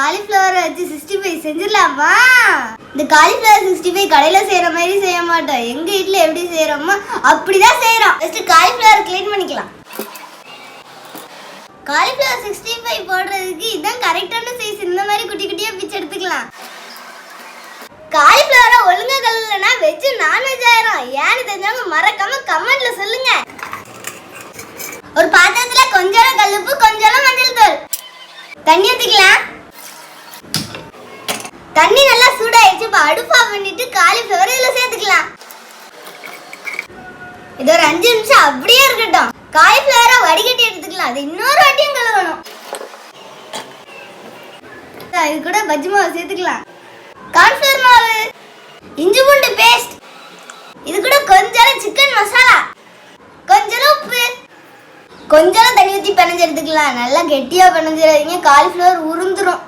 Cauliflower வச்சு 65 செஞ்சிடலாமா? இந்த cauliflower 65 கடையில செய்யற மாதிரி செய்ய மாட்டோம். எங்க வீட்ல எப்படி செய்யறோமோ அப்படிதான் செய்யறோம். ஃபர்ஸ்ட் காலிஃப்ளவர் க்ளீன் பண்ணிக்கலாம். காலிஃப்ளவர் 65 போடுறதுக்கு இதான் கரெக்டான சைஸ். இந்த மாதிரி குட்டி குட்டியா பிச்சு எடுத்துக்கலாம். காலிஃப்ளவரை ஒழுங்கா கழுவலனா வெஜ் நான்வெஜ் ஆயிரும். ஏன்னு தெரிஞ்சவங்க மறக்காம கமெண்ட்ல சொல்லுங்க. ஒரு பாத்திரத்துல கொஞ்சம் கல்லுப்பு கொஞ்சம் மஞ்சள் தூள் தண்ணி ஊத்திக்கலாம். தண்ணி நல்லா சூடாயிடுச்சு. இப்ப அடுப்பு ஆஃப் பண்ணிட்டு காலிஃப்ளவர் இதுல சேர்த்துக்கலாம். இது ஒரு 5 நிமிஷம் அப்படியே இருக்கட்டும். காலிஃப்ளவரை வடிகட்டி எடுத்துக்கலாம். அது இன்னொரு வாட்டியும் கழுவணும். இது கூட பஜ்ஜி மாவு சேர்த்துக்கலாம். கார்ன்ஃப்ளவர் மாவு, இஞ்சி பூண்டு பேஸ்ட், இது கூட கொஞ்சம் சிக்கன் மசாலா, கொஞ்சம் உப்பு, கொஞ்சம் தண்ணி ஊற்றி பிணைஞ்சு எடுத்துக்கலாம். நல்லா கெட்டியா பிணைஞ்சிடாதீங்க, காலிஃப்ளவர் உருந்துரும்.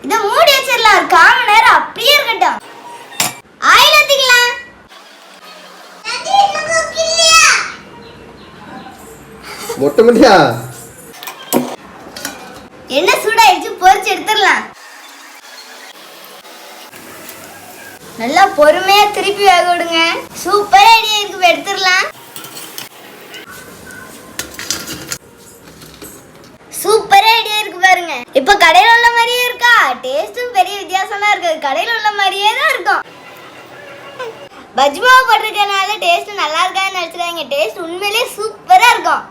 இதை மூடி வச்சிடலாம். ஒரு 1/4 மணி நேரம் அப்படியே இருக்கட்டும். ஆயில் ஊத்திக்கலாம். மொட்டமட்டியா எண்ணெய் சூடாயிடுச்சு. பொரிச்சு எடுத்துடலாம். நல்லா பொறுமையா திருப்பி வேக விடுங்க. சூப்பரா ரெடியா இருக்கு. எடுத்துடலாம். சூப்பரா ரெடியா இருக்கு பாருங்க. இப்ப கடையில உள்ள மாதிரியே இருக்கா? டேஸ்டும் பெரிய வித்தியாசமா இருக்கு. கடையில உள்ள மாதிரியே தான் இருக்கும். பஜ்ஜி மாவு போட்டிருக்கனால டேஸ்ட் நல்லா இருக்கான்னு நினைச்சிடாங்க. டேஸ்ட் உண்மையிலேயே சூப்பரா இருக்கும்.